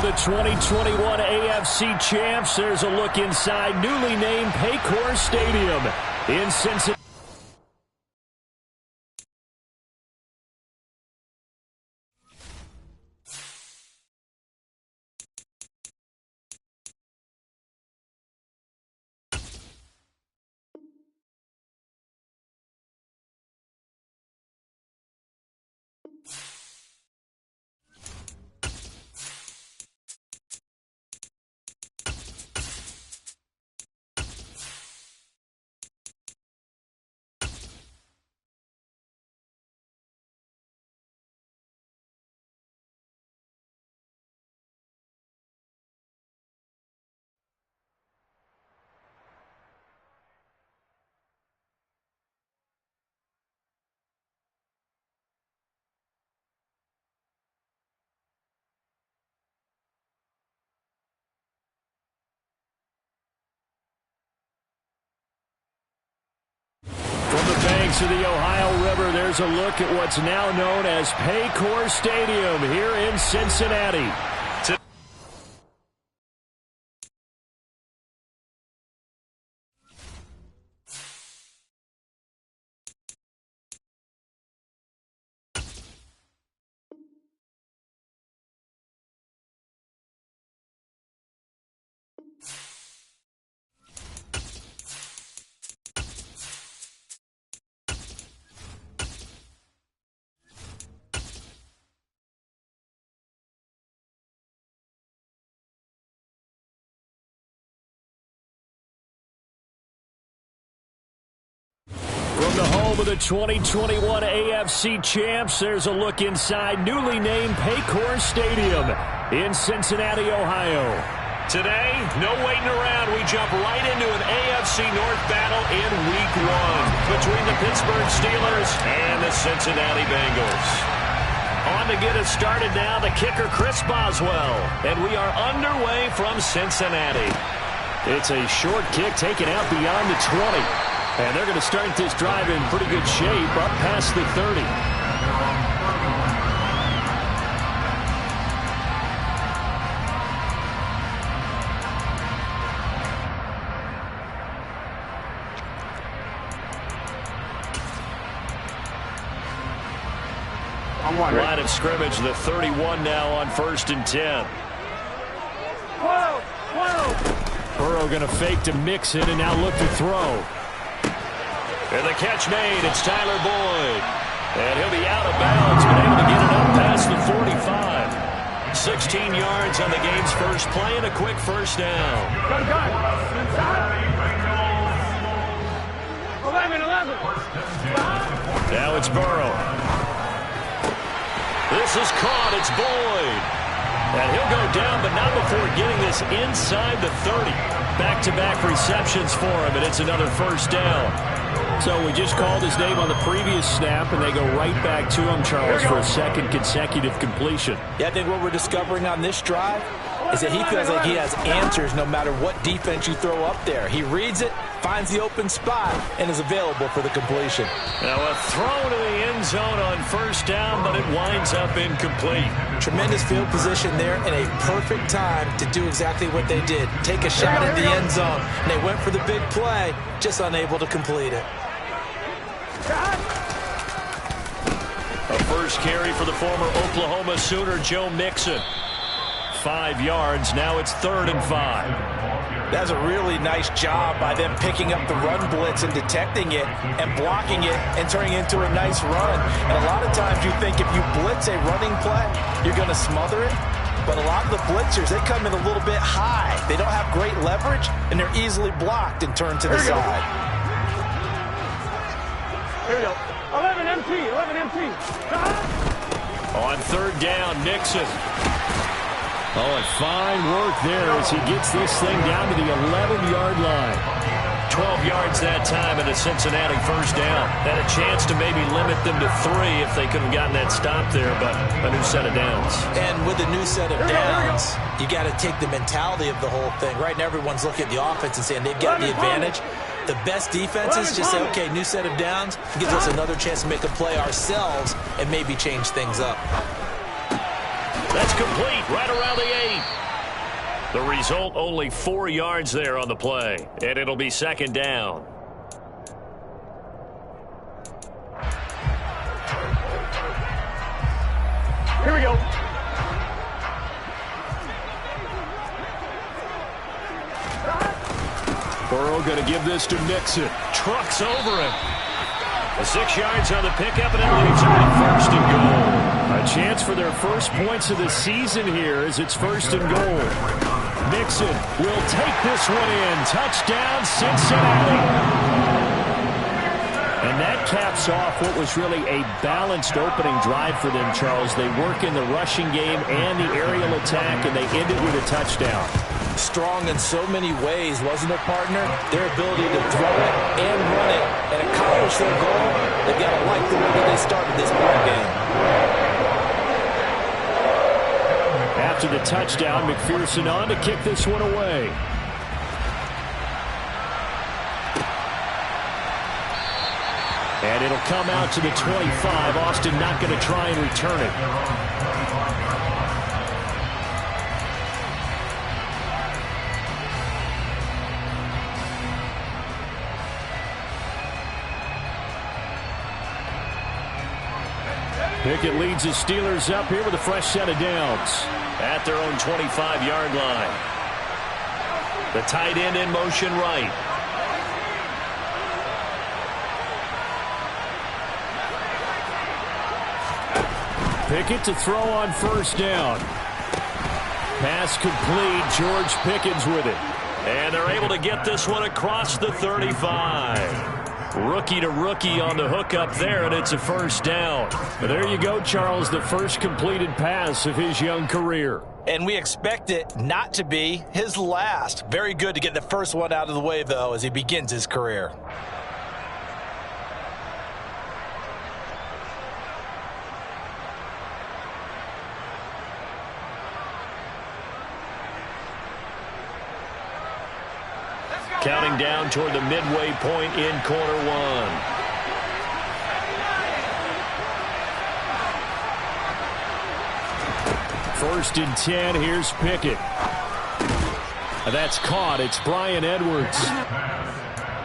of the 2021 AFC champs, there's a look inside newly named Paycor Stadium in Cincinnati. From the banks of the Ohio River, there's a look at what's now known as Paycor Stadium here in Cincinnati. From the home of the 2021 AFC champs, there's a look inside newly named Paycor Stadium in Cincinnati, Ohio. Today, no waiting around. We jump right into an AFC North battle in Week 1 between the Pittsburgh Steelers and the Cincinnati Bengals. On to get us started now, the kicker Chris Boswell. And we are underway from Cincinnati. It's a short kick taken out beyond the 20. And they're going to start this drive in pretty good shape up past the 30. Line of scrimmage, the 31 now on 1st and 10. Burrow going to fake to Mixon and now look to throw. And the catch made, it's Tyler Boyd. And he'll be out of bounds, but able to get it up past the 45. 16 yards on the game's first play and a quick first down. 11. Now it's Burrow. This is caught, it's Boyd. And he'll go down, but not before getting this inside the 30. Back-to-back receptions for him, and it's another first down. So we just called his name on the previous snap, and they go right back to him, Charles, for a second consecutive completion. Yeah, I think what we're discovering on this drive is that he feels like he has answers no matter what defense you throw up there. He reads it, finds the open spot, and is available for the completion. Now a throw to the end zone on first down, but it winds up incomplete. Tremendous field position there and a perfect time to do exactly what they did. Take a shot at the end zone, and they went for the big play, just unable to complete it. A first carry for the former Oklahoma Sooner, Joe Mixon. 5 yards, now it's 3rd and 5. That's a really nice job by them picking up the run blitz and detecting it and blocking it and turning it into a nice run. And a lot of times you think if you blitz a running play, you're going to smother it. But a lot of the blitzers, they come in a little bit high. They don't have great leverage, and they're easily blocked and turned to the side. Here we go. 11 MT. On 3rd down, Nixon. Oh, and fine work there as he gets this thing down to the 11-yard line. 12 yards that time and a Cincinnati first down. Had a chance to maybe limit them to 3 if they could have gotten that stop there, but a new set of downs. And with a new set of downs, you got to take the mentality of the whole thing. Right now, everyone's looking at the offense and saying they've got the advantage. The best defenses just say, okay, new set of downs, gives us another chance to make a play ourselves and maybe change things up. That's complete right around the 8. The result, only 4 yards there on the play, and it'll be second down. Here we go. Burrow going to give this to Mixon. Trucks over him. 6 yards on the pickup, and it leaves him at first and goal. A chance for their first points of the season here as it's first and goal. Mixon will take this one in. Touchdown, Cincinnati. And that caps off what was really a balanced opening drive for them, Charles. They work in the rushing game and the aerial attack, and they end it with a touchdown. Strong in so many ways, wasn't it, partner? Their ability to throw it and run it and accomplish their goal. They've got to like the way that they started this ball game. After the touchdown, McPherson on to kick this one away. And it'll come out to the 25. Austin not going to try and return it. Pickett leads the Steelers up here with a fresh set of downs at their own 25-yard line. The tight end in motion right. Pickett to throw on first down. Pass complete. George Pickens with it. And they're able to get this one across the 35. Rookie to rookie on the hookup there, and it's a first down. But there you go, Charles, the first completed pass of his young career. And we expect it not to be his last. Very good to get the first one out of the way, though, as he begins his career. Counting down toward the midway point in quarter one. First and 10, here's Pickett. That's caught. It's Bryan Edwards.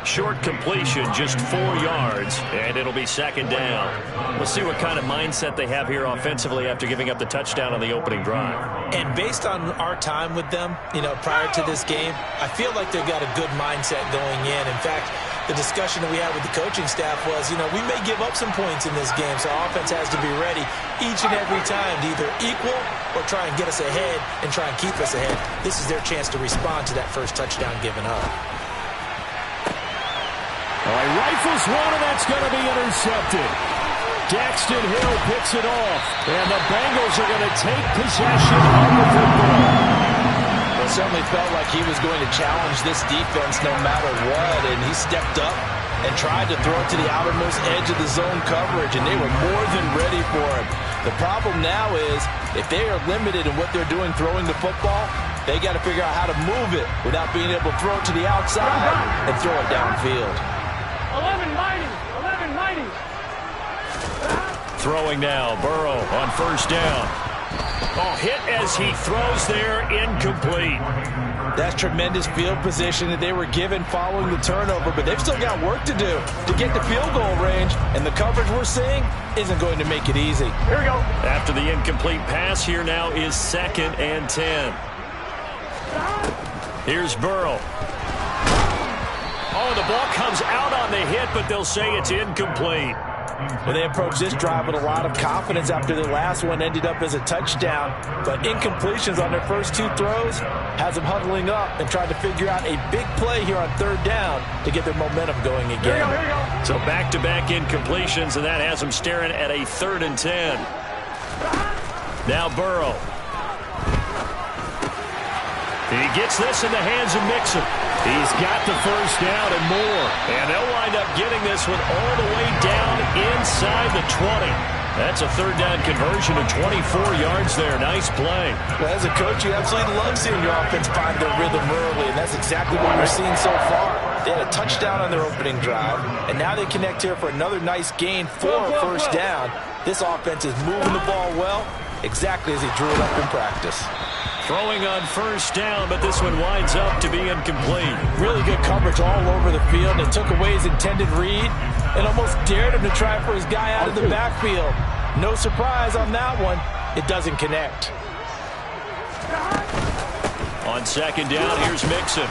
Short completion, just 4 yards, and it'll be second down. We'll see what kind of mindset they have here offensively after giving up the touchdown on the opening drive. And based on our time with them, prior to this game, I feel like they've got a good mindset going in. In fact, the discussion that we had with the coaching staff was, we may give up some points in this game, so our offense has to be ready each and every time to either equal or try and get us ahead and try and keep us ahead. This is their chance to respond to that first touchdown given up. He rifles one, and that's going to be intercepted. Daxton Hill picks it off, and the Bengals are going to take possession of the football. It certainly felt like he was going to challenge this defense no matter what, and he stepped up and tried to throw it to the outermost edge of the zone coverage, and they were more than ready for him. The problem now is, if they are limited in what they're doing throwing the football, they got to figure out how to move it without being able to throw it to the outside and throw it downfield. 11 mighty. Throwing now, Burrow on first down. Hit as he throws there, incomplete. That's tremendous field position that they were given following the turnover, but they've still got work to do to get to field goal range, and the coverage we're seeing isn't going to make it easy. Here we go. After the incomplete pass, here now is 2nd and 10. Here's Burrow. The ball comes out on the hit, but they'll say it's incomplete. Well, they approached this drive with a lot of confidence after their last one ended up as a touchdown. But incompletions on their first 2 throws has them huddling up and trying to figure out a big play here on 3rd down to get their momentum going again. Here we go. So back-to-back incompletions, and that has them staring at a 3rd and 10. Now Burrow. He gets this in the hands of Mixon. He's got the first down and more. And they'll wind up getting this one all the way down inside the 20. That's a 3rd down conversion of 24 yards there. Nice play. Well, as a coach, you absolutely love seeing your offense find their rhythm early, and that's exactly what we're seeing so far. They had a touchdown on their opening drive, and now they connect here for another nice gain for a first down. This offense is moving the ball well, exactly as he drew it up in practice. Throwing on first down, but this one winds up to be incomplete. Really good coverage all over the field. It took away his intended read and almost dared him to try for his guy out of the backfield. No surprise on that one. It doesn't connect. On second down, here's Mixon.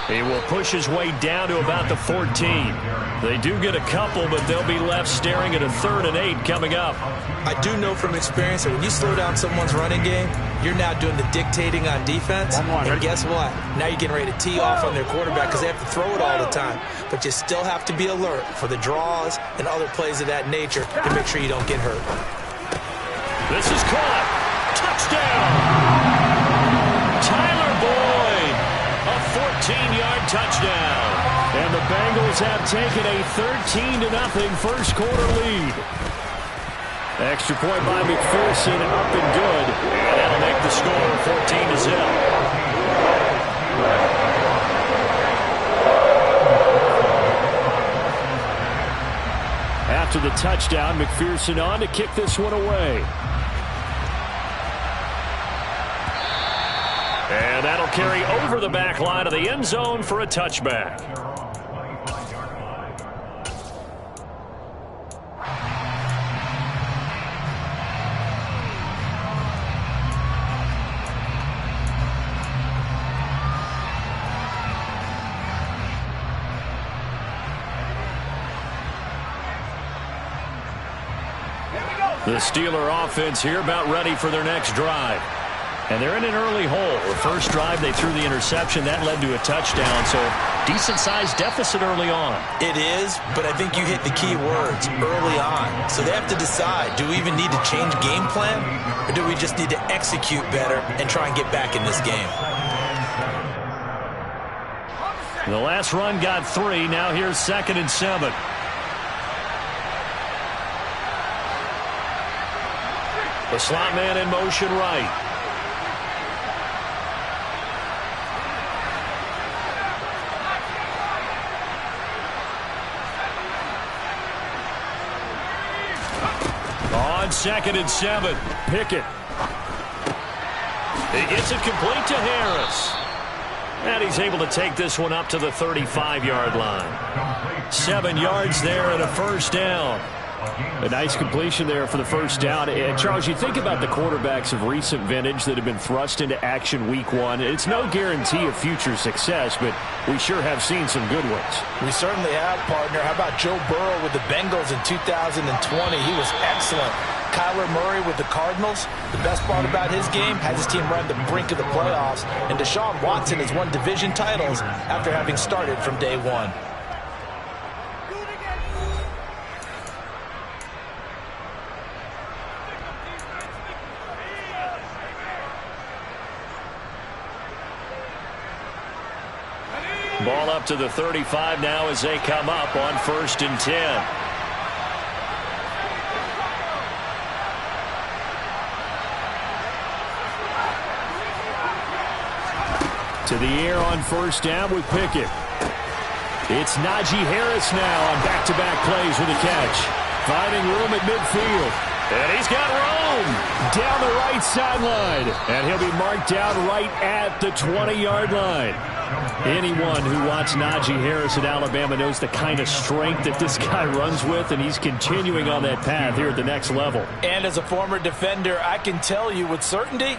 He will push his way down to about the 14. They do get a couple, but they'll be left staring at a 3rd and 8 coming up. I do know from experience that when you slow down someone's running game, you're now doing the dictating on defense. And guess what? Now you're getting ready to tee off on their quarterback because they have to throw it all the time. But you still have to be alert for the draws and other plays of that nature to make sure you don't get hurt. This is caught. Touchdown! Tyler Boyd, a 14-yard touchdown. And the Bengals have taken a 13-0 first quarter lead. Extra point by McPherson, up and good. And that'll make the score 14-0. After the touchdown, McPherson on to kick this one away. And that'll carry over the back line of the end zone for a touchback. The Steeler offense here about ready for their next drive. And they're in an early hole. The first drive, they threw the interception. That led to a touchdown, so decent-sized deficit early on. It is, but I think you hit the key words, early on. So they have to decide, do we even need to change game plan, or do we just need to execute better and try and get back in this game? The last run got 3. Now here's 2nd and 7. The slot man in motion right. On 2nd and 7, Pickett. He gets it complete to Harris. And he's able to take this one up to the 35-yard line. 7 yards there and a first down. A nice completion there for the first down. And Charles, you think about the quarterbacks of recent vintage that have been thrust into action week 1. It's no guarantee of future success, but we sure have seen some good ones. We certainly have, partner. How about Joe Burrow with the Bengals in 2020? He was excellent. Kyler Murray with the Cardinals. The best part about his game has his team right on the brink of the playoffs. And Deshaun Watson has won division titles after having started from day 1. Ball up to the 35 now as they come up on 1st and 10. To the air on first down with Pickett. It's Najee Harris now on back-to-back plays with a catch. Finding room at midfield. And he's got room down the right sideline. And he'll be marked down right at the 20-yard line. Anyone who watched Najee Harris at Alabama knows the kind of strength that this guy runs with, and he's continuing on that path here at the next level. And as a former defender, I can tell you with certainty,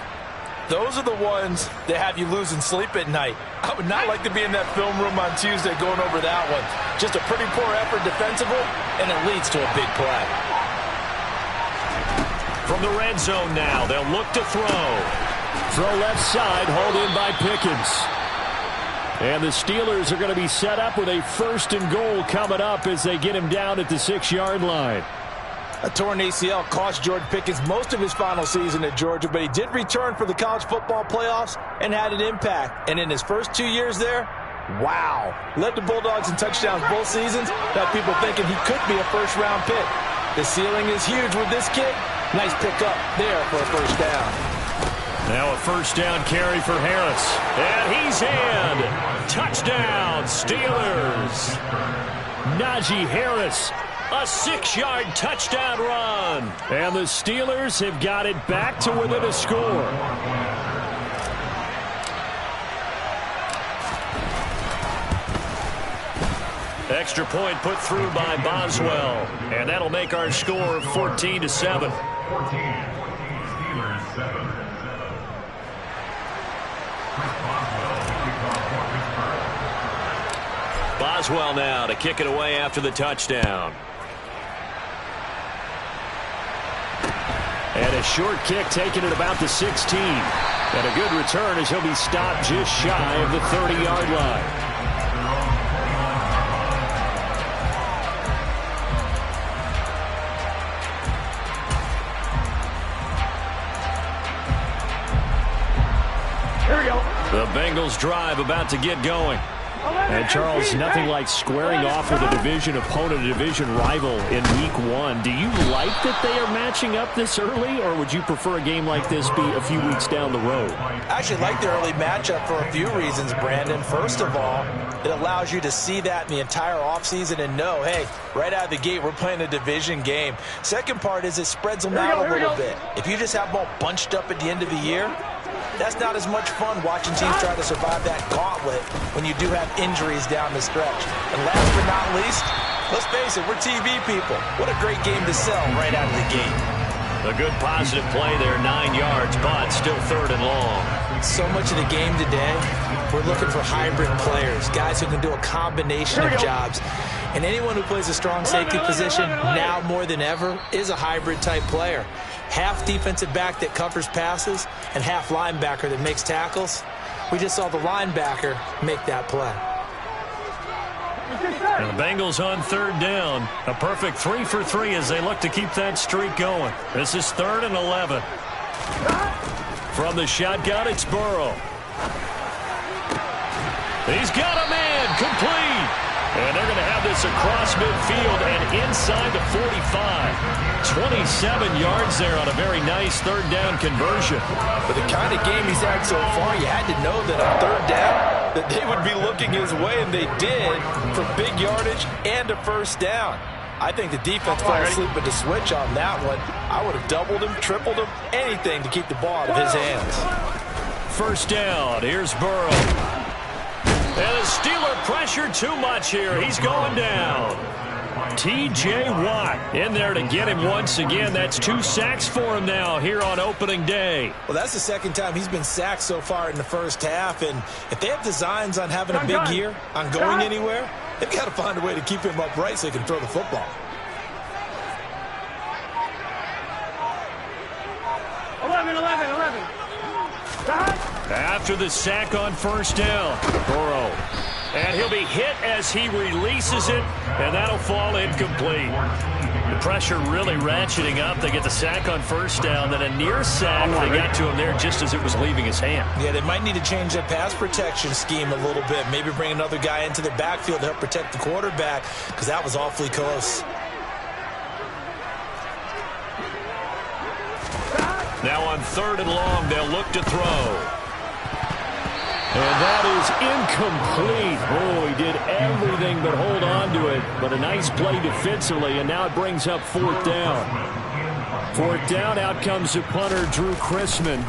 those are the ones that have you losing sleep at night. I would not like to be in that film room on Tuesday going over that one. Just a pretty poor effort defensively, and it leads to a big play. From the red zone now, they'll look to throw. Throw left side, hauled in by Pickens. And the Steelers are going to be set up with a 1st and goal coming up as they get him down at the 6-yard line. A torn ACL cost George Pickens most of his final season at Georgia, but he did return for the college football playoffs and had an impact. And in his first 2 years there, wow. Led the Bulldogs in touchdowns both seasons. Got people thinking he could be a first-round pick. The ceiling is huge with this kid. Nice pickup there for a first down. Now a first down carry for Harris. And he's in. Touchdown, Steelers. Najee Harris A 6-yard touchdown run. And the Steelers have got it back to within a score. Extra point put through by Boswell. And that'll make our score 14-7. Boswell now to kick it away after the touchdown. And a short kick taken at about the 16. And a good return as he'll be stopped just shy of the 30-yard line. Here we go. The Bengals drive about to get going. And, Charles, nothing like squaring off with a division opponent, a division rival in Week 1. Do you like that they are matching up this early, or would you prefer a game like this be a few weeks down the road? I actually like the early matchup for a few reasons, Brandon. First of all, it allows you to see that in the entire offseason and know, hey, right out of the gate, we're playing a division game. Second part is it spreads them out a little bit. If you just have them all bunched up at the end of the year, that's not as much fun watching teams try to survive that gauntlet when you do have injuries down the stretch. And last but not least, let's face it, we're TV people. What a great game to sell right out of the gate. A good positive play there, 9 yards, but still 3rd and long. So much of the game today, we're looking for hybrid players, guys who can do a combination of jobs. And anyone who plays a strong safety position now more than ever is a hybrid type player. Half defensive back that covers passes and half linebacker that makes tackles. We just saw the linebacker make that play. And the Bengals on 3rd down. A perfect 3 for 3 as they look to keep that streak going. This is 3rd and 11. From the shotgun, it's Burrow. He's got a man, complete. And they're going to have this across midfield and inside the 45. 27 yards there on a very nice 3rd down conversion. But the kind of game he's had so far, you had to know that on 3rd down, that they would be looking his way, and they did, for big yardage and a 1st down. I think the defense fell asleep at the switch on that one. I would have doubled him, tripled him, anything to keep the ball out of his hands. 1st down, here's Burrow. And the Steeler pressure too much here. He's going down. T.J. Watt in there to get him once again. That's 2 sacks for him now here on opening day. Well, that's the 2nd time he's been sacked so far in the 1st half. And if they have designs on having a big year, on going anywhere, they've got to find a way to keep him upright so he can throw the football. 11. After the sack on 1st down, Burrow. And he'll be hit as he releases it, and that'll fall incomplete. The pressure really ratcheting up. They get the sack on 1st down, then a near sack. They got to him there just as it was leaving his hand. Yeah, they might need to change their pass protection scheme a little bit. Maybe bring another guy into the backfield to help protect the quarterback, because that was awfully close. Now on 3rd and long, they'll look to throw. And that is incomplete. Oh, he did everything but hold on to it. But a nice play defensively, and now it brings up 4th down. 4th down, out comes the punter, Drew Chrisman.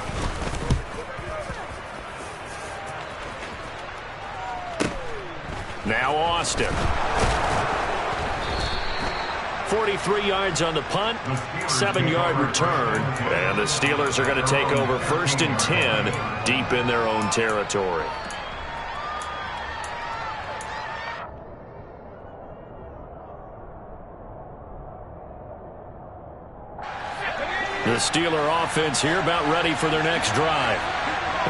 Now Austin. 43 yards on the punt, 7-yard return, and the Steelers are going to take over 1st and 10 deep in their own territory. The Steeler offense here about ready for their next drive.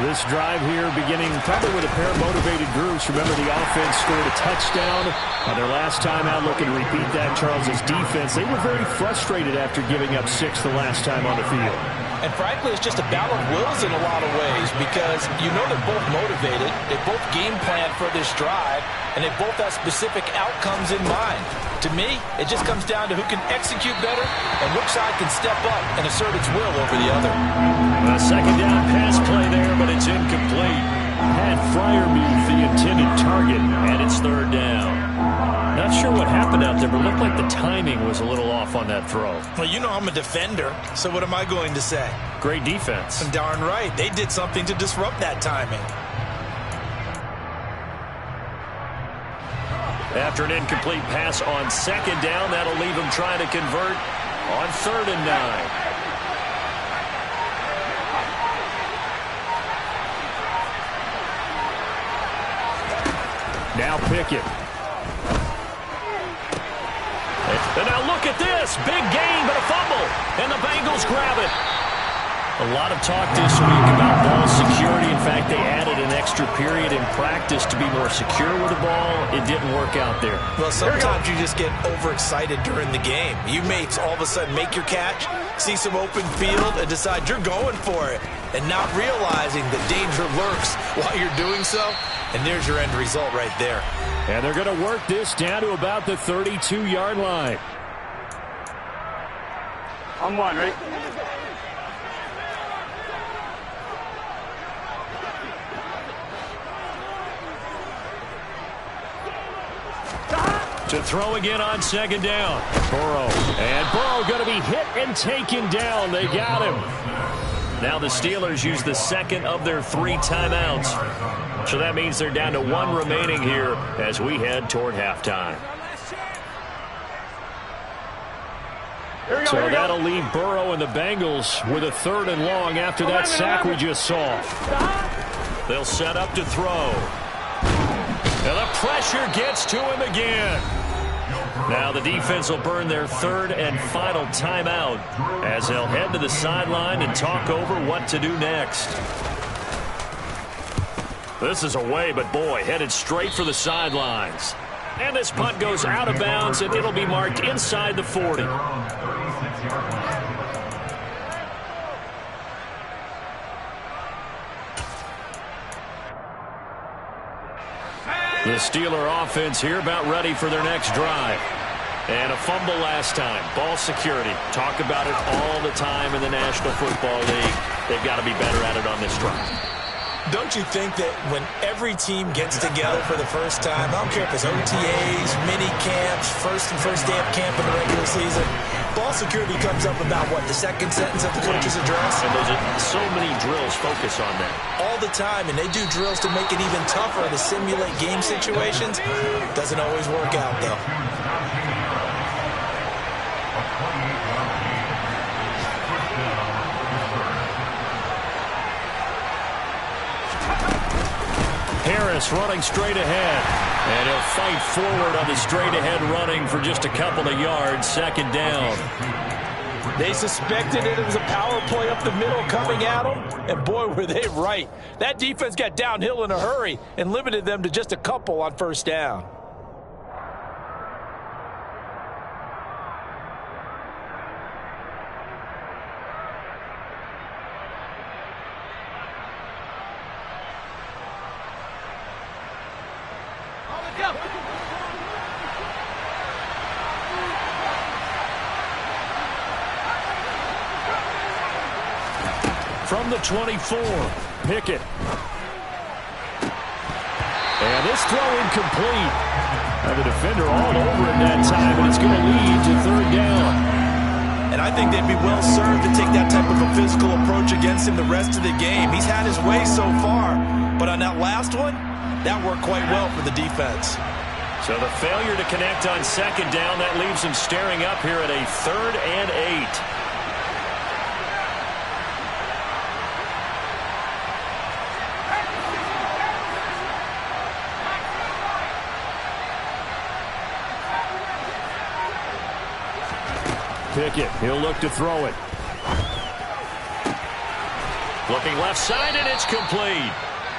This drive here beginning probably with a pair of motivated groups. Remember, the offense scored a touchdown on their last time out. Looking to repeat that. Charles's defense, they were very frustrated after giving up 6 the last time on the field. And frankly, it's just a battle of wills in a lot of ways, because you know they're both motivated. They both game plan for this drive, and they both have specific outcomes in mind. To me, it just comes down to who can execute better and which side can step up and assert its will over the other. A 2nd down pass play there, but it's incomplete. Pat Fryermuth, the intended target, and it's 3rd down. Not sure what happened out there, but it looked like the timing was a little off on that throw. Well, you know I'm a defender, so what am I going to say? Great defense. Darn right. They did something to disrupt that timing. After an incomplete pass on second down, that'll leave him trying to convert on 3rd and 9. Now Pickett. And now look at this. Big gain, but a fumble. And the Bengals grab it. A lot of talk this week about ball security. In fact, they added an extra period in practice to be more secure with the ball. It didn't work out there. Well, sometimes you just get overexcited during the game. You may all of a sudden make your catch, see some open field, and decide you're going for it, and not realizing the danger lurks while you're doing so. And there's your end result right there. And they're going to work this down to about the 32-yard line. On one, right? To throw again on second down. Burrow. And Burrow going to be hit and taken down. They got him. Now the Steelers use the second of their 3 timeouts. So that means they're down to 1 remaining here as we head toward halftime. So that'll leave Burrow and the Bengals with a 3rd and long after that sack we just saw. They'll set up to throw. And the pressure gets to him again. Now the defense will burn their 3rd and final timeout as they'll head to the sideline and talk over what to do next. This is away, but boy, headed straight for the sidelines. And this punt goes out of bounds, and it'll be marked inside the 40. The Steeler offense here about ready for their next drive. And a fumble last time. Ball security. Talk about it all the time in the National Football League. They've got to be better at it on this drive. Don't you think that when every team gets together for the first time, I don't care if it's OTAs, mini camps, first day of camp in the regular season, ball security comes up about what, the second sentence of the coach's address? And there's so many drills focus on that. All the time, and they do drills to make it even tougher to simulate game situations. Doesn't always work out, though. Harris running straight ahead. And he'll fight forward on the straight-ahead running for just a couple of yards. 2nd down. They suspected it was a power play up the middle coming at them, and boy, were they right. That defense got downhill in a hurry and limited them to just a couple on 1st down. From the 24, Pickett. And this throw incomplete. And the defender all over it that time, and it's going to lead to 3rd down. And I think they'd be well served to take that type of a physical approach against him the rest of the game. He's had his way so far, but on that last one, that worked quite well for the defense. So the failure to connect on 2nd down, that leaves him staring up here at a 3rd and 8. Pickett, he'll look to throw it. Looking left side, and it's complete.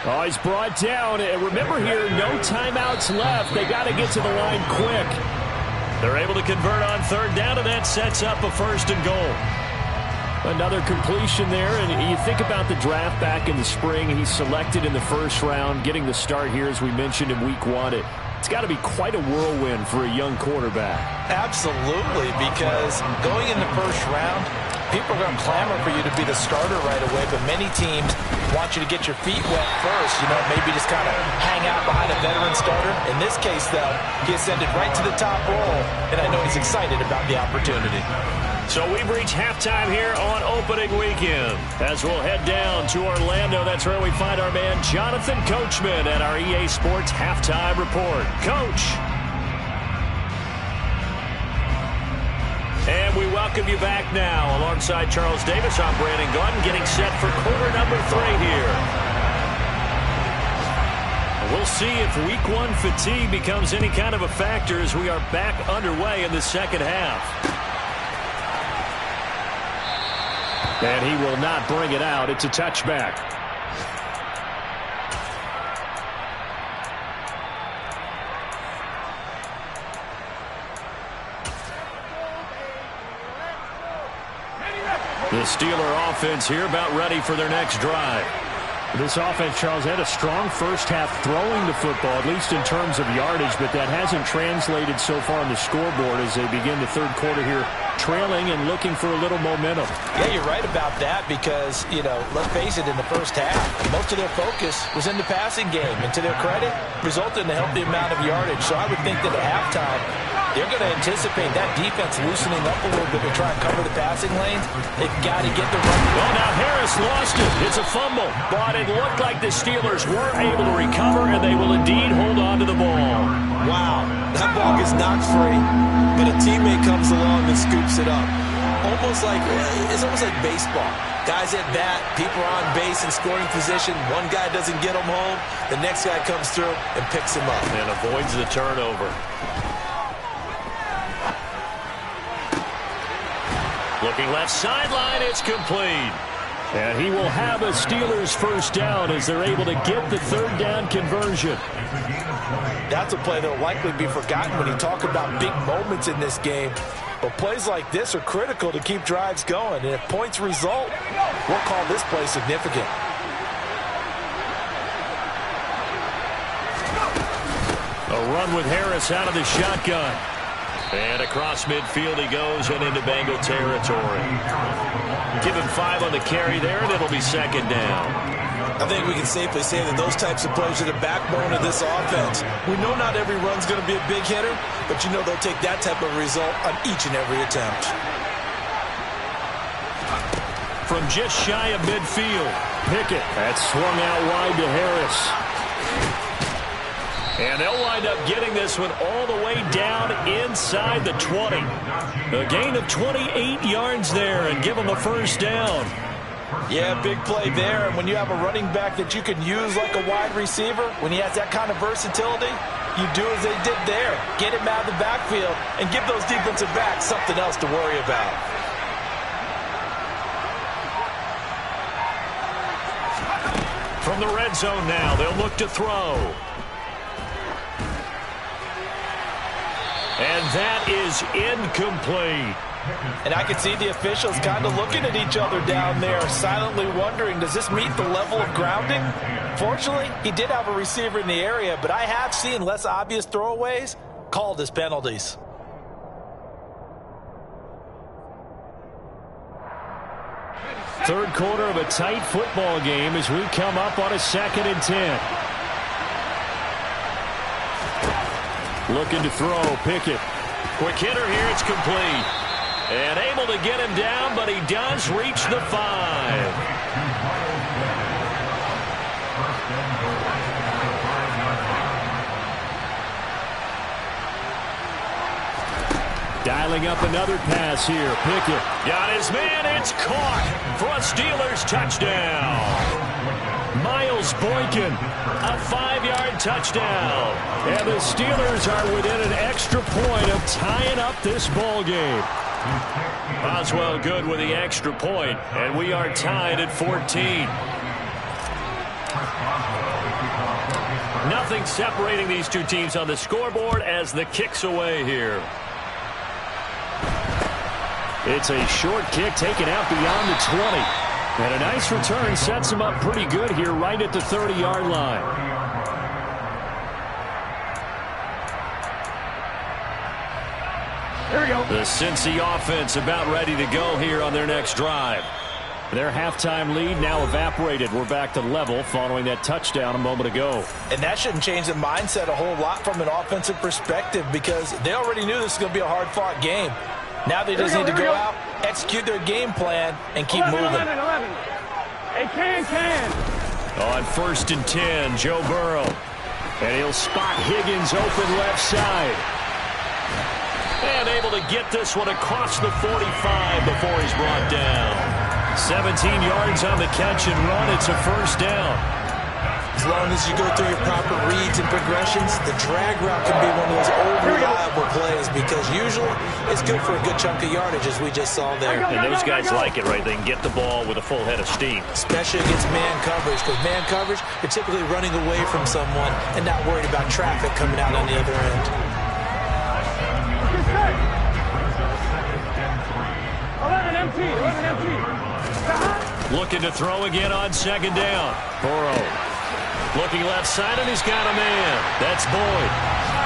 Oh, he's brought down. And remember here, no timeouts left. They got to get to the line quick. They're able to convert on 3rd down, and that sets up a 1st and goal. Another completion there, and you think about the draft back in the spring. He's selected in the 1st round, getting the start here, as we mentioned in week 1 at It's got to be quite a whirlwind for a young quarterback. Absolutely, because going in the first round, people are going to clamor for you to be the starter right away, but many teams want you to get your feet wet first, maybe just kind of hang out behind a veteran starter. In this case, though, he ascended right to the top role, and I know he's excited about the opportunity. So we've reached halftime here on opening weekend. As we'll head down to Orlando, that's where we find our man Jonathan Coachman at our EA Sports Halftime Report. Coach. And we welcome you back now. Alongside Charles Davis, I'm Brandon Gaudin, getting set for quarter number 3 here. We'll see if week 1 fatigue becomes any kind of a factor as we are back underway in the second half. And he will not bring it out. It's a touchback. The Steeler offense here about ready for their next drive. This offense, Charles, had a strong first half throwing the football, at least in terms of yardage, but that hasn't translated so far on the scoreboard as they begin the third quarter here, trailing and looking for a little momentum. Yeah, you're right about that because, let's face it, in the first half, most of their focus was in the passing game. And to their credit, resulted in a healthy amount of yardage. So I would think that at halftime, they're going to anticipate that defense loosening up a little bit to try and cover the passing lanes. They've got to get the run. Well, now Harris lost it. It's a fumble. But it looked like the Steelers were able to recover, and they will indeed hold on to the ball. Wow, that ball gets knocked free, but a teammate comes along and scoops it up. It's almost like baseball. Guys at bat, people are on base in scoring position. One guy doesn't get him home. The next guy comes through and picks him up. And avoids the turnover. Looking left sideline, it's complete. And he will have a Steelers first down as they're able to get the third down conversion. That's a play that will likely be forgotten when you talk about big moments in this game. But plays like this are critical to keep drives going. And if points result, we'll call this play significant. A run with Harris out of the shotgun. And across midfield he goes and into Bengal territory. Give him 5 on the carry there, and it'll be second down. I think we can safely say that those types of plays are the backbone of this offense. We know not every run's going to be a big hitter, but they'll take that type of result on each and every attempt. From just shy of midfield, Pickett. That's swung out wide to Harris. And they'll wind up getting this one all the way down inside the 20. A gain of 28 yards there and give them a first down. Yeah, big play there. And when you have a running back that you can use like a wide receiver, when he has that kind of versatility, you do as they did there. Get him out of the backfield and give those defensive backs something else to worry about. From the red zone now, they'll look to throw. And that is incomplete. And I can see the officials kind of looking at each other down there, silently wondering, does this meet the level of grounding? Fortunately, he did have a receiver in the area, but I have seen less obvious throwaways called as penalties. Third quarter of a tight football game as we come up on a 2nd and 10. Looking to throw, Pickett. Quick hitter here, it's complete. And able to get him down, but he does reach the 5. Dialing up another pass here, Pickett. Got his man, it's caught for a Steelers touchdown. Miles Boykin, a 5-yard touchdown. And the Steelers are within an extra point of tying up this ball game. Oswell good with the extra point, and we are tied at 14. Nothing separating these two teams on the scoreboard as the kick's away here. It's a short kick taken out beyond the 20. And a nice return sets him up pretty good here right at the 30-yard line. Here we go. The Cincy offense about ready to go here on their next drive. Their halftime lead now evaporated. We're back to level following that touchdown a moment ago. And that shouldn't change the mindset a whole lot from an offensive perspective because they already knew this was going to be a hard-fought game. Now they just need to go out, execute their game plan, and keep 11, moving. 11, 11. Hey, can. On 1st and 10, Joe Burrow. And he'll spot Higgins open left side. And able to get this one across the 45 before he's brought down. 17 yards on the catch and run. It's a first down. As long as you go through your proper reads and progressions, the drag route can be one of those old reliable plays because usually it's good for a good chunk of yardage as we just saw there. And those guys like it, right? They can get the ball with a full head of steam. Especially against man coverage because man coverage, you're typically running away from someone and not worried about traffic coming out on the other end. 11 empty. Looking to throw again on 2nd down. Burrow looking left side, and he's got a man. That's Boyd.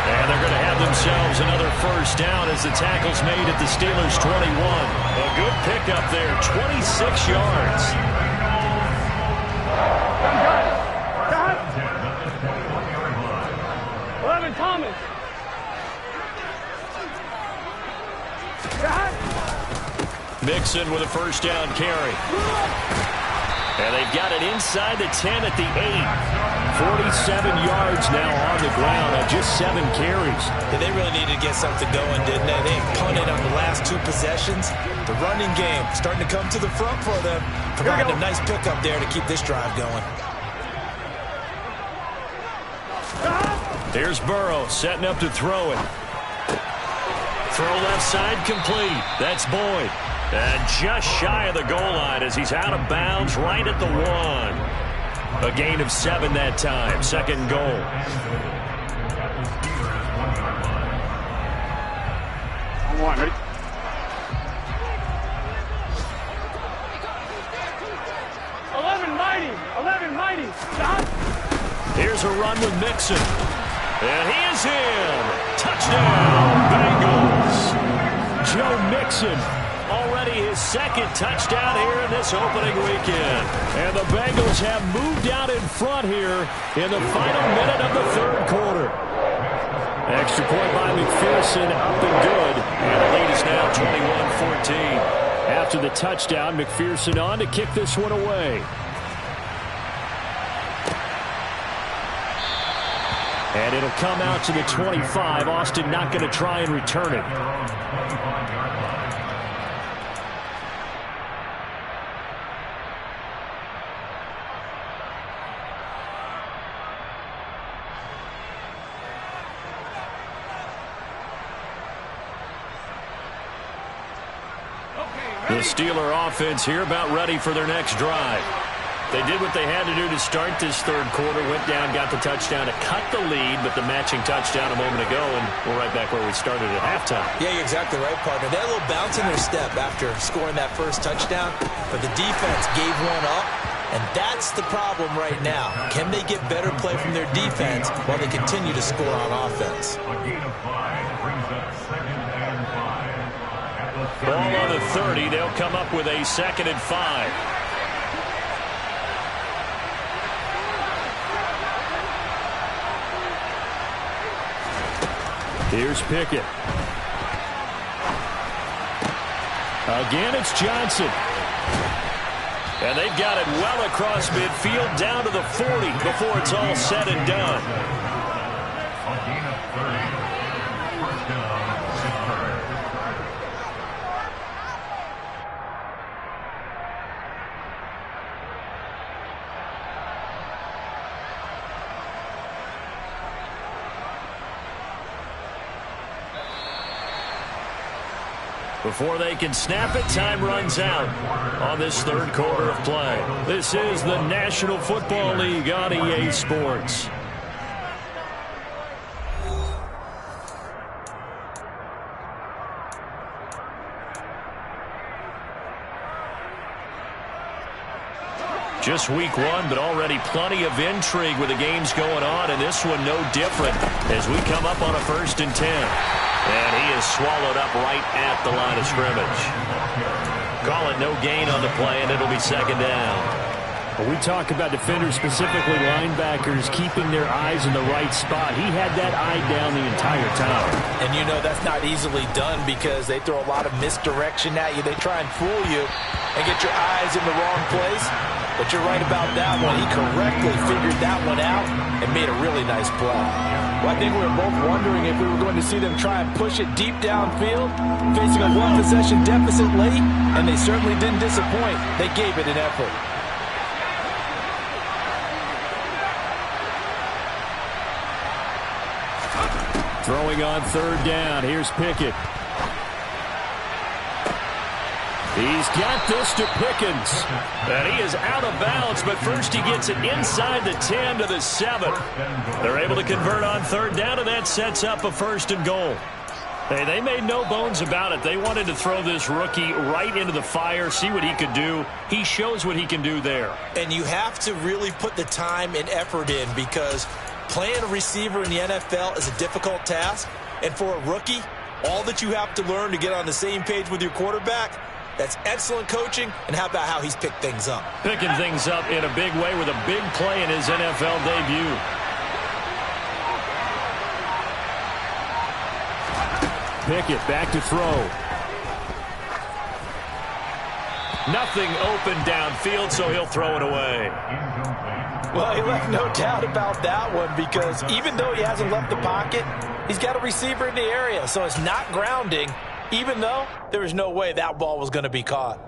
And they're going to have themselves another first down as the tackle's made at the Steelers' 21. A good pickup there, 26 yards. Got it. 11 Thomas. Mixon with a first down carry. And they've got it inside the 10 at the 8. 47 yards now on the ground on just 7 carries. Yeah, they really needed to get something going, didn't they? They punted on the last 2 possessions. The running game starting to come to the front for them. Providing a nice pickup there to keep this drive going. Here's Burrow setting up to throw it. Throw left side complete. That's Boyd. And just shy of the goal line as he's out of bounds right at the 1. A gain of 7 that time. 2nd goal. One, ready? Mighty. Stop. Here's a run with Mixon. And he is in. Touchdown, Bengals. Joe Mixon. Already his 2nd touchdown here in this opening weekend. And the Bengals have moved out in front here in the final minute of the 3rd quarter. Extra point by McPherson, up and good. And the lead is now 21-14. After the touchdown, McPherson on to kick this one away. And it'll come out to the 25. Austin not going to try and return it. The Steeler offense here about ready for their next drive. They did what they had to do to start this 3rd quarter, went down, got the touchdown to cut the lead, but the matching touchdown a moment ago, and we're right back where we started at halftime. Yeah, you're exactly right, partner. They had a little bounce in their step after scoring that first touchdown, but the defense gave one up, and that's the problem right now. Can they get better play from their defense while they continue to score on offense? Ball on the 30. They'll come up with a 2nd and 5. Here's Pickett. Again, it's Johnson. And they've got it well across midfield down to the 40 before it's all said and done. Before they can snap it, time runs out on this 3rd quarter of play. This is the National Football League on EA Sports. Just week one, but already plenty of intrigue with the games going on, and this one no different as we come up on a 1st and 10. And he is swallowed up right at the line of scrimmage. Call it no gain on the play, and it'll be 2nd down. When we talk about defenders, specifically linebackers, keeping their eyes in the right spot, he had that eye down the entire time. And you know that's not easily done because they throw a lot of misdirection at you. They try and fool you and get your eyes in the wrong place. But you're right about that one. He correctly figured that one out and made a really nice play. Well, I think we were both wondering if we were going to see them try and push it deep downfield, facing a one-possession deficit late, and they certainly didn't disappoint. They gave it an effort. Throwing on 3rd down. Here's Pickett. He's got this to Pickens. And he is out of bounds, but first he gets it inside the 10 to the 7. They're able to convert on 3rd down, and that sets up a 1st and goal. Hey, they made no bones about it. They wanted to throw this rookie right into the fire, see what he could do. He shows what he can do there. And you have to really put the time and effort in because playing a receiver in the NFL is a difficult task. And for a rookie, all that you have to learn to get on the same page with your quarterback, that's excellent coaching. And how about how he's picked things up? Picking things up in a big way with a big play in his NFL debut. Pickett back to throw. Nothing open downfield, so he'll throw it away. Well, he left no doubt about that one because even though he hasn't left the pocket, he's got a receiver in the area, so it's not grounding, even though there was no way that ball was going to be caught.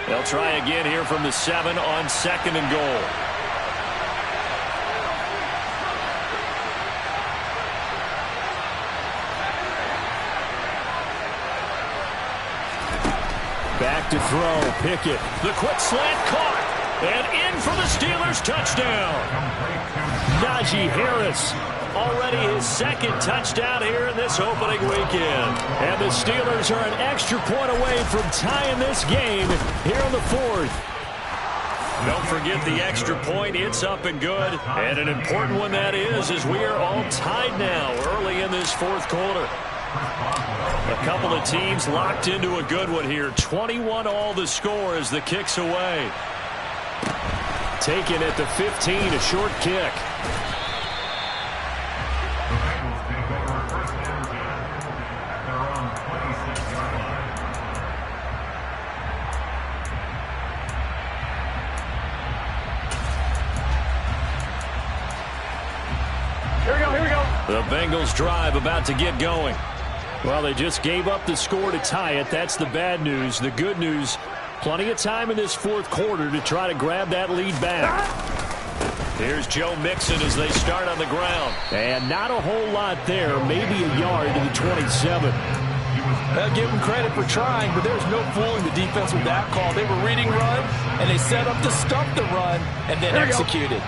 They'll try again here from the 7 on 2nd and goal. Back to throw. Pickett. The quick slant caught. And in for the Steelers touchdown. Najee Harris. Already his 2nd touchdown here in this opening weekend. And the Steelers are an extra point away from tying this game here in the 4th. Don't forget the extra point. It's up and good. And an important one that is, as we are all tied now early in this 4th quarter. A couple of teams locked into a good one here. 21 all the score as the kick's away. Taken at the 15, a short kick. Here we go. The Bengals drive about to get going. Well, they just gave up the score to tie it. That's the bad news. The good news, plenty of time in this 4th quarter to try to grab that lead back. Here's Joe Mixon as they start on the ground. And not a whole lot there, maybe a yard to the 27. I'll give them credit for trying, but there's no fooling the defense with that call. They were reading run, and they set up to stop the run, and then executed.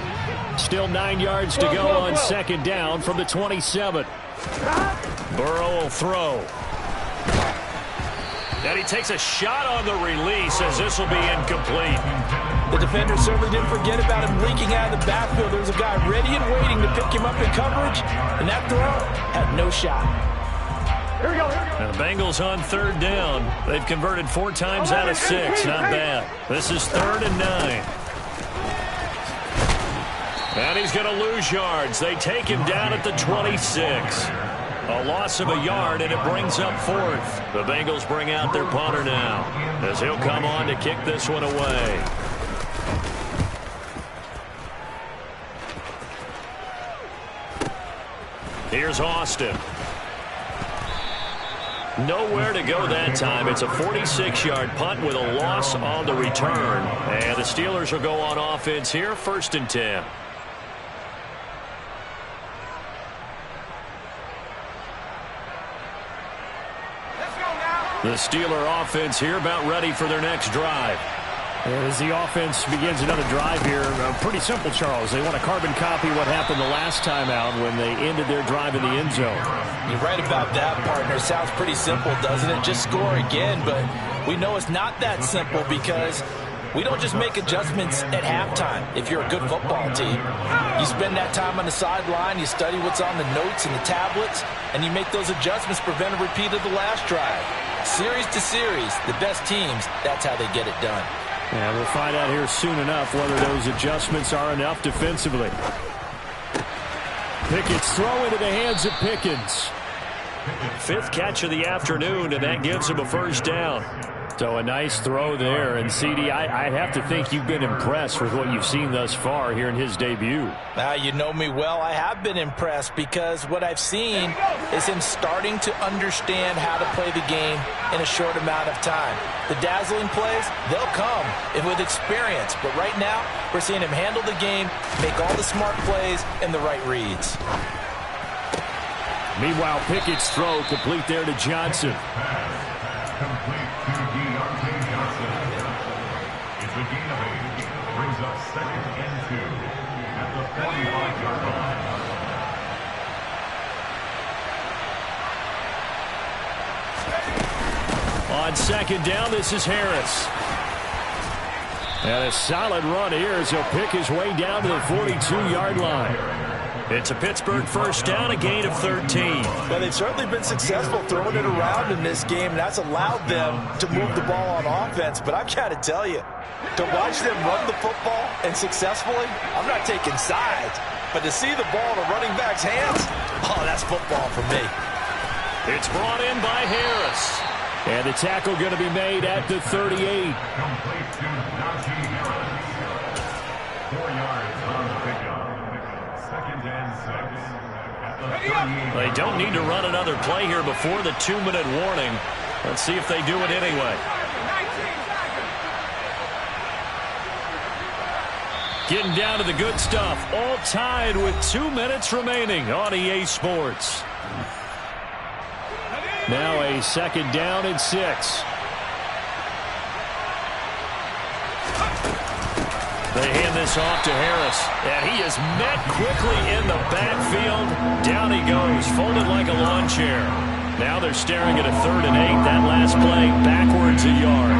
Still 9 yards to go on 2nd down from the 27. Burrow will throw. And he takes a shot on the release as this will be incomplete. The defender certainly didn't forget about him leaking out of the backfield. There was a guy ready and waiting to pick him up in coverage, and that throw had no shot. Here we go. And the Bengals on 3rd down. They've converted 4 times out of 6. Not bad. This is 3rd and 9. And he's going to lose yards. They take him down at the 26. A loss of a yard, and it brings up 4th. The Bengals bring out their punter now as he'll come on to kick this one away. Here's Austin. Nowhere to go that time. It's a 46-yard punt with a loss on the return. And the Steelers will go on offense here, 1st and 10. The Steeler offense here about ready for their next drive. As the offense begins another drive here, pretty simple, Charles. They want to carbon copy what happened the last time out when they ended their drive in the end zone. You're right about that, partner. Sounds pretty simple, doesn't it? Just score again, but we know it's not that simple because we don't just make adjustments at halftime if you're a good football team. You spend that time on the sideline, you study what's on the notes and the tablets, and you make those adjustments to prevent a repeat of the last drive. Series to series, the best teams, that's how they get it done. And we'll find out here soon enough whether those adjustments are enough defensively. Pickett's throw into the hands of Pickens. Fifth catch of the afternoon, and that gives him a first down. So a nice throw there. And, CD, I have to think you've been impressed with what you've seen thus far here in his debut. Now, you know me well. I have been impressed because what I've seen is him starting to understand how to play the game in a short amount of time. The dazzling plays, they'll come with experience. But right now, we're seeing him handle the game, make all the smart plays, and the right reads. Meanwhile, Pickett's throw complete there to Johnson. Complete to Deontay Johnson. It's a gain of 8. Brings up 2nd and 2 at the 45-yard line. On second down, this is Harris. And a solid run here as he'll pick his way down to the 42-yard line. It's a Pittsburgh first down, a gain of 13. Well, they've certainly been successful throwing it around in this game, and that's allowed them to move the ball on offense. But I've got to tell you, to watch them run the football and successfully, I'm not taking sides, but to see the ball in a running back's hands, oh, that's football for me. It's brought in by Harris. And the tackle going to be made at the 38. Complete to Najee Harris. 4 yards on the pickup. 2nd and 6 at the 38. They don't need to run another play here before the 2-minute warning. Let's see if they do it anyway. Getting down to the good stuff. All tied with 2 minutes remaining on EA Sports. Now a second down and 6. They hand this off to Harris, and he is met quickly in the backfield. Down he goes, folded like a lawn chair. Now they're staring at a 3rd and 8. That last play, backwards a yard.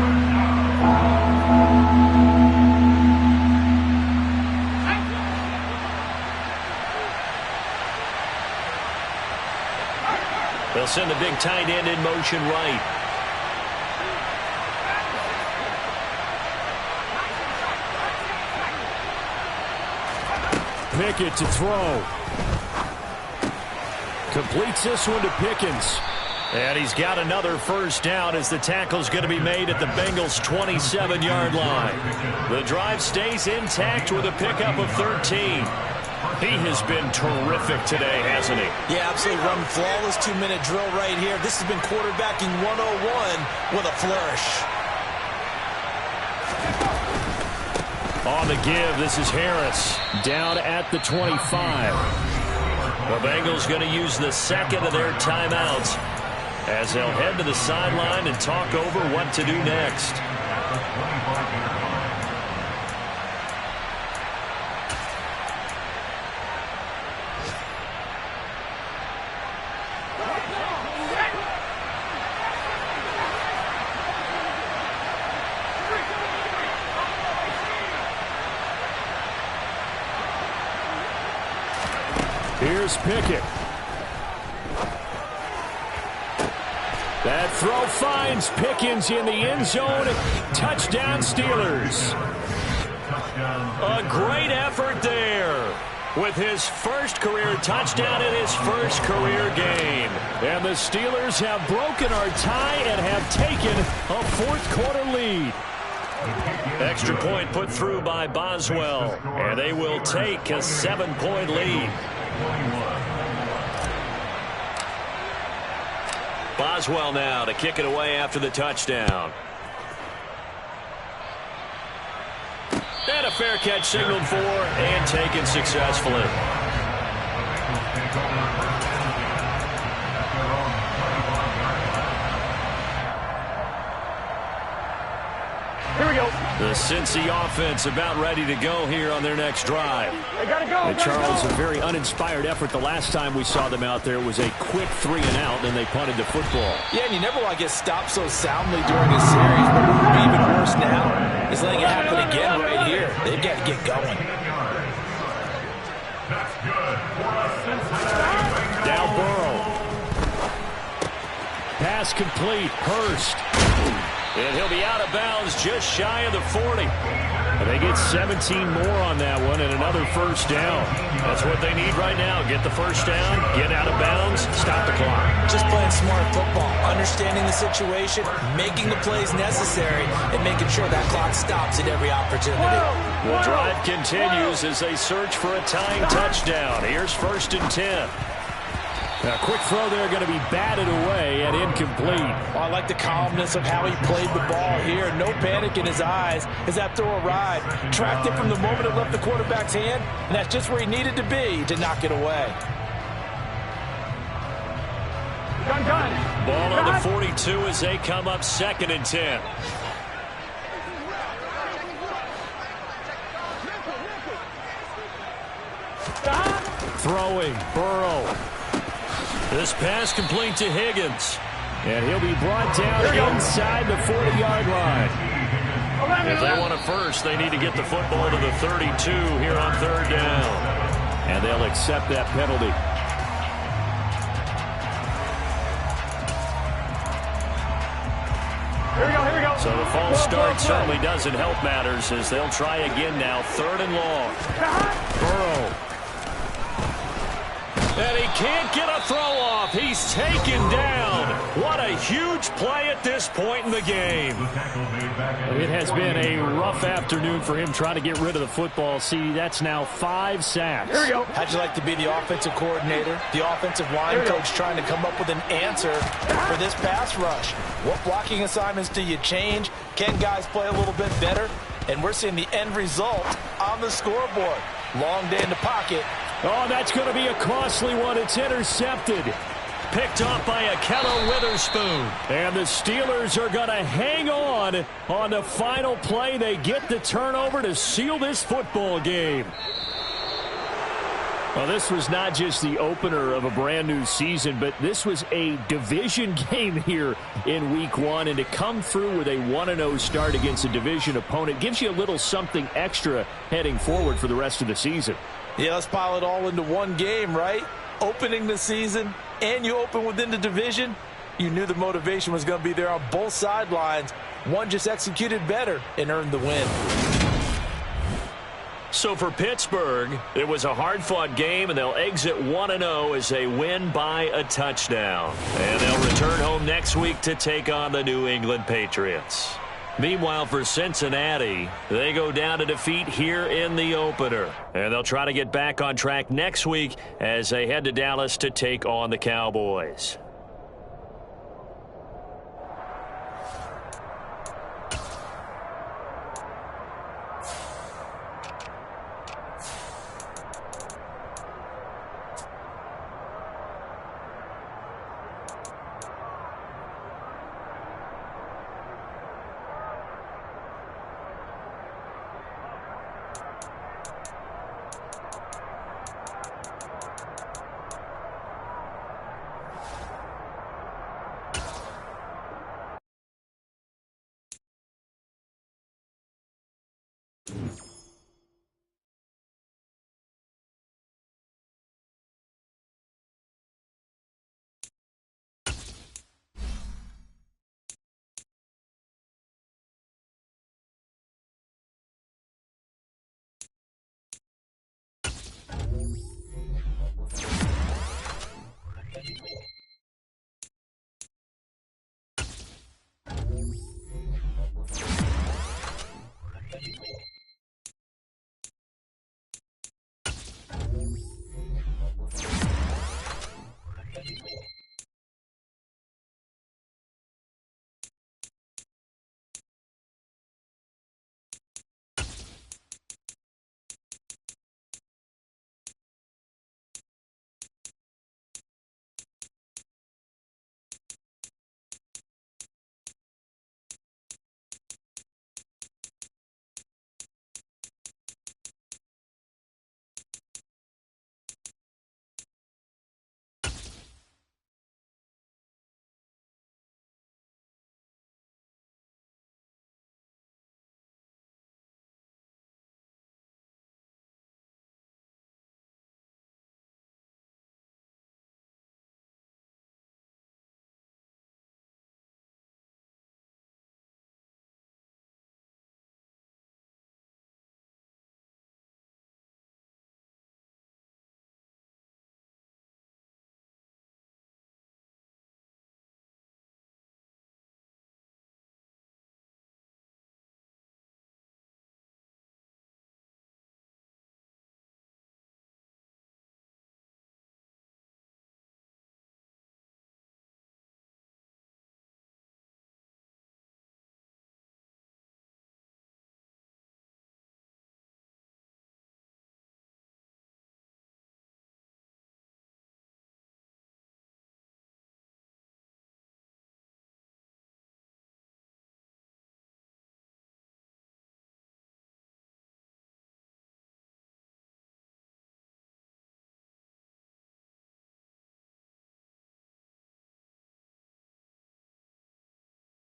They'll send the big tight end in motion right. Pickett to throw. Completes this one to Pickens. And he's got another first down as the tackle's going to be made at the Bengals' 27-yard line. The drive stays intact with a pickup of 13. He has been terrific today, hasn't he? Yeah, absolutely. Run flawless 2-minute drill right here. This has been quarterbacking 101 with a flourish. On the give, this is Harris. Down at the 25. The Bengals going to use the second of their timeouts as they'll head to the sideline and talk over what to do next. Here's Pickett. That throw finds Pickens in the end zone. Touchdown, Steelers. A great effort there with his first career touchdown in his first career game. And the Steelers have broken our tie and have taken a fourth-quarter lead. Extra point put through by Boswell, and they will take a 7-point lead. Boswell now to kick it away after the touchdown. And a fair catch signaled for and taken successfully. Here we go. The Cincy offense about ready to go here on their next drive. And Charles, a very uninspired effort the last time we saw them out there. It was a quick 3 and out, and they punted the football. Yeah, and you never want to get stopped so soundly during a series, but what would be even worse now is letting it happen again right here. They've got to get going. Now Burrow. Pass complete. Hurst. And he'll be out of bounds just shy of the 40. And they get 17 more on that one and another first down. That's what they need right now. Get the first down, get out of bounds, stop the clock. Just playing smart football, understanding the situation, making the plays necessary, and making sure that clock stops at every opportunity. The drive continues as they search for a tying touchdown. Here's 1st and 10. A quick throw there going to be batted away and incomplete. I like the calmness of how he played the ball here. No panic in his eyes as that throw arrived. Tracked it from the moment it left the quarterback's hand, and that's just where he needed to be to knock it away. Ball on the 42 as they come up 2nd and 10. Throwing, Burrow. This pass complete to Higgins. And he'll be brought down inside the 40-yard line. If they want a first, they need to get the football to the 32 here on 3rd down. And they'll accept that penalty. Here we go. So the false start certainly doesn't help matters as they'll try again now. 3rd and long. Burrow. And he can't get a throw off. He's taken down. What a huge play at this point in the game. It has been a rough afternoon for him trying to get rid of the football. See, that's now 5 sacks. Here we go. How'd you like to be the offensive coordinator, the offensive line coach trying to come up with an answer for this pass rush? What blocking assignments do you change? Can guys play a little bit better? And we're seeing the end result on the scoreboard. Long day in the pocket. Oh, that's going to be a costly one. It's intercepted. Picked off by Akello Witherspoon. And the Steelers are going to hang on the final play. They get the turnover to seal this football game. Well, this was not just the opener of a brand new season, but this was a division game here in Week 1. And to come through with a 1-0 start against a division opponent gives you a little something extra heading forward for the rest of the season. Yeah, let's pile it all into one game, right? Opening the season, and you open within the division. You knew the motivation was going to be there on both sidelines. One just executed better and earned the win. So for Pittsburgh, it was a hard-fought game, and they'll exit 1-0 as they win by a touchdown. And they'll return home next week to take on the New England Patriots. Meanwhile, for Cincinnati, they go down to defeat here in the opener. And they'll try to get back on track next week as they head to Dallas to take on the Cowboys. Mm-hmm.